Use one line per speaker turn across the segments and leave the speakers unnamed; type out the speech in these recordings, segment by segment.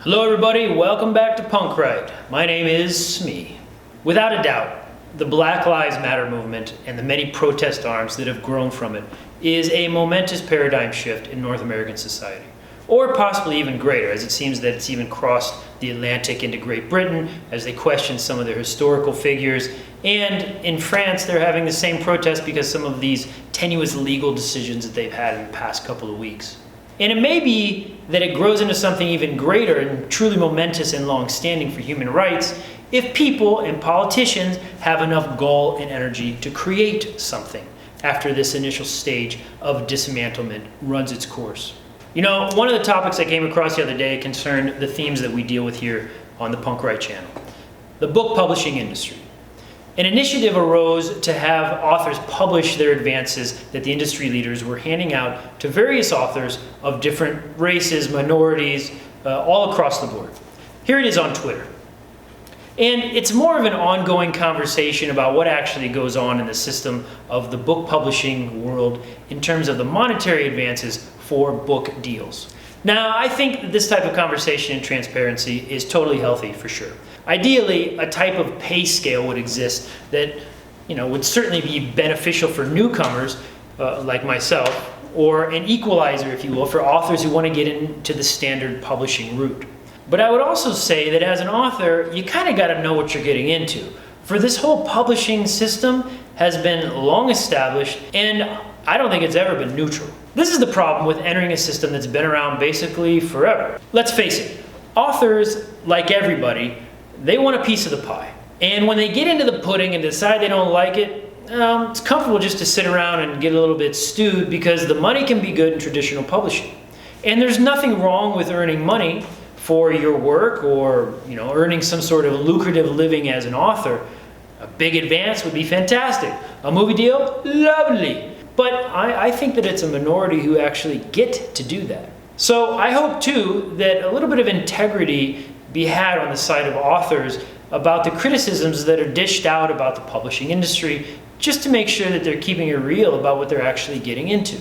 Hello everybody, welcome back to Punk Right. My name is Smee. Without a doubt, the Black Lives Matter movement and the many protest arms that have grown from it is a momentous paradigm shift in North American society. Or possibly even greater, as it seems that it's even crossed the Atlantic into Great Britain as they question some of their historical figures. And in France, they're having the same protest because some of these tenuous legal decisions that they've had in the past couple of weeks. And it may be that it grows into something even greater and truly momentous and long-standing for human rights if people and politicians have enough gall and energy to create something after this initial stage of dismantlement runs its course. You know, one of the topics I came across the other day concerned the themes that we deal with here on the Punk Right channel. The book publishing industry. An initiative arose to have authors publish their advances that the industry leaders were handing out to various authors of different races, minorities, all across the board. Here it is on Twitter. And it's more of an ongoing conversation about what actually goes on in the system of the book publishing world in terms of the monetary advances for book deals. Now, I think that this type of conversation and transparency is totally healthy for sure. Ideally, a type of pay scale would exist that, would certainly be beneficial for newcomers like myself, or an equalizer, if you will, for authors who want to get into the standard publishing route. But I would also say that as an author, you kind of got to know what you're getting into. For this whole publishing system has been long established, and I don't think it's ever been neutral. This is the problem with entering a system that's been around basically forever. Let's face it, authors, like everybody, they want a piece of the pie. And when they get into the pudding and decide they don't like it, it's comfortable just to sit around and get a little bit stewed because the money can be good in traditional publishing. And there's nothing wrong with earning money for your work or, earning some sort of lucrative living as an author. A big advance would be fantastic. A movie deal? Lovely. But I think that it's a minority who actually get to do that. So I hope too that a little bit of integrity be had on the side of authors about the criticisms that are dished out about the publishing industry, just to make sure that they're keeping it real about what they're actually getting into.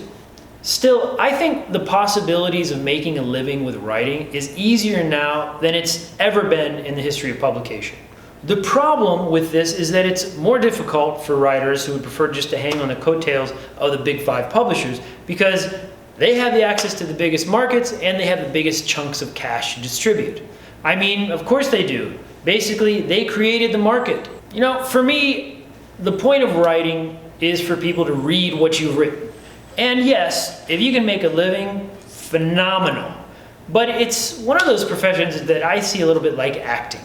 Still, I think the possibilities of making a living with writing is easier now than it's ever been in the history of publication. The problem with this is that it's more difficult for writers who would prefer just to hang on the coattails of the big five publishers because they have the access to the biggest markets and they have the biggest chunks of cash to distribute. I mean, of course they do. Basically, they created the market. For me, the point of writing is for people to read what you've written. And yes, if you can make a living, phenomenal. But it's one of those professions that I see a little bit like acting.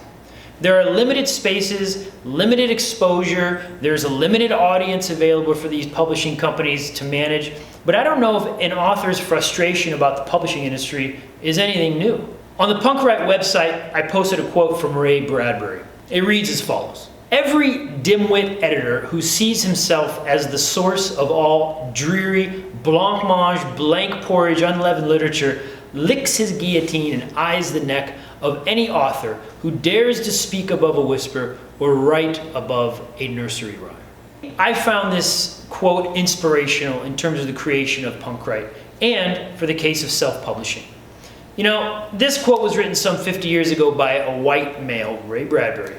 There are limited spaces, limited exposure, there's a limited audience available for these publishing companies to manage, but I don't know if an author's frustration about the publishing industry is anything new. On the Punk Right website, I posted a quote from Ray Bradbury. It reads as follows. Every dimwit editor who sees himself as the source of all dreary, blancmange, blank porridge, unleavened literature licks his guillotine and eyes the neck of any author who dares to speak above a whisper or write above a nursery rhyme. I found this quote inspirational in terms of the creation of Punk Right and for the case of self-publishing. This quote was written some 50 years ago by a white male, Ray Bradbury.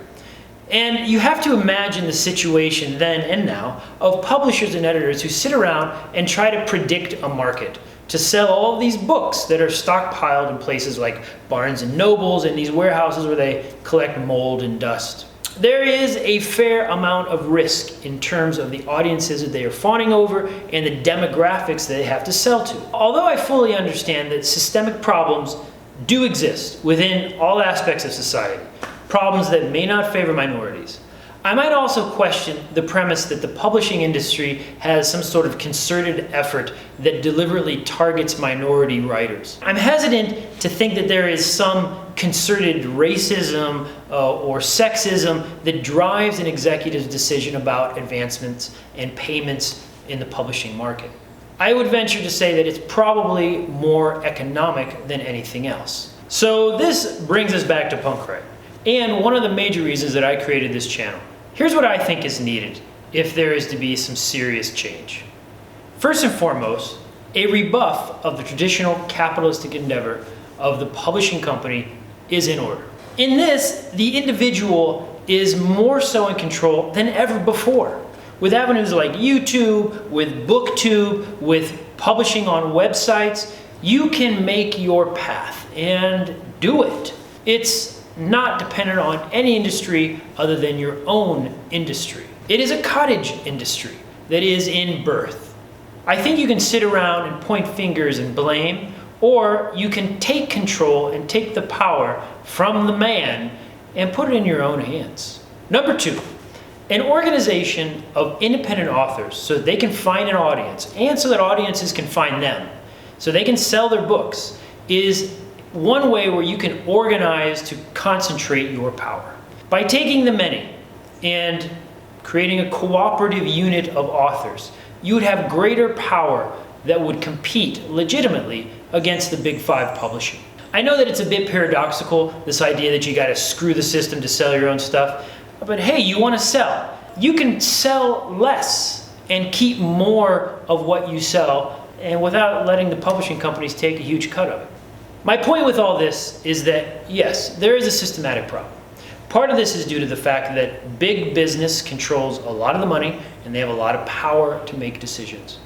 And you have to imagine the situation then and now of publishers and editors who sit around and try to predict a market to sell all of these books that are stockpiled in places like Barnes and Nobles and these warehouses where they collect mold and dust. There is a fair amount of risk in terms of the audiences that they are fawning over and the demographics that they have to sell to. Although I fully understand that systemic problems do exist within all aspects of society, problems that may not favor minorities, I might also question the premise that the publishing industry has some sort of concerted effort that deliberately targets minority writers. I'm hesitant to think that there is some concerted racism or sexism that drives an executive's decision about advancements and payments in the publishing market. I would venture to say that it's probably more economic than anything else. So this brings us back to Punk Right, and one of the major reasons that I created this channel. Here's what I think is needed if there is to be some serious change. First and foremost, a rebuff of the traditional capitalistic endeavor of the publishing company is in order. In this, the individual is more so in control than ever before. With avenues like YouTube, with BookTube, with publishing on websites, you can make your path and do it. It's not dependent on any industry other than your own industry. It is a cottage industry that is in birth. I think you can sit around and point fingers and blame, or you can take control and take the power from the man and put it in your own hands. Number 2, an organization of independent authors so that they can find an audience and so that audiences can find them, so they can sell their books, is one way where you can organize to concentrate your power. By taking the many and creating a cooperative unit of authors, you would have greater power that would compete legitimately against the big 5 publishing. I know that it's a bit paradoxical, this idea that you gotta screw the system to sell your own stuff, but hey, you wanna sell. You can sell less and keep more of what you sell, and without letting the publishing companies take a huge cut of it. My point with all this is that, yes, there is a systematic problem. Part of this is due to the fact that big business controls a lot of the money and they have a lot of power to make decisions.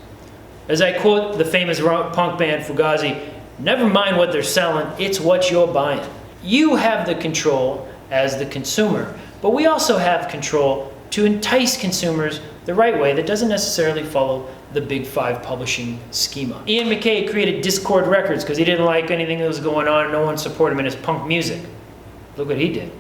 As I quote the famous punk band Fugazi, never mind what they're selling, it's what you're buying. You have the control as the consumer, but we also have control to entice consumers the right way that doesn't necessarily follow the big 5 publishing schema. Ian MacKaye created Discord Records because he didn't like anything that was going on and no one supported him in his punk music. Look what he did.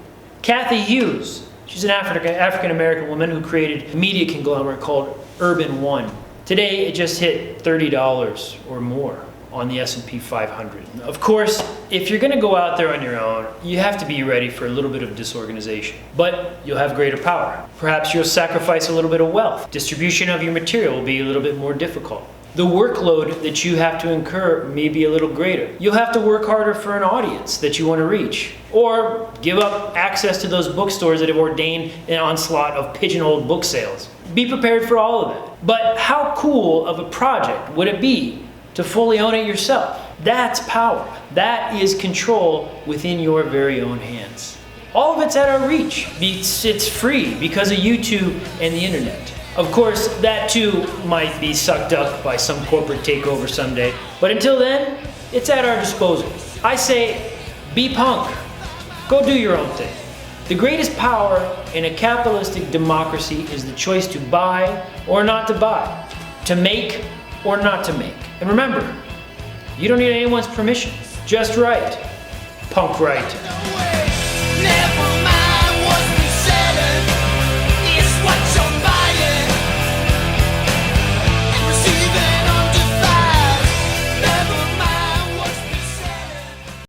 Cathy Hughes, she's an African-American woman who created a media conglomerate called Urban One. Today, it just hit $30 or more on the S&P 500. Of course, if you're gonna go out there on your own, you have to be ready for a little bit of disorganization, but you'll have greater power. Perhaps you'll sacrifice a little bit of wealth. Distribution of your material will be a little bit more difficult. The workload that you have to incur may be a little greater. You'll have to work harder for an audience that you want to reach, or give up access to those bookstores that have ordained an onslaught of pigeonholed book sales. Be prepared for all of that. But how cool of a project would it be to fully own it yourself? That's power. That is control within your very own hands. All of it's at our reach. It's free because of YouTube and the internet. Of course, that too might be sucked up by some corporate takeover someday, but until then, it's at our disposal. I say, be punk. Go do your own thing. The greatest power in a capitalistic democracy is the choice to buy or not to buy, to make or not to make. And remember, you don't need anyone's permission. Just write. Punk right.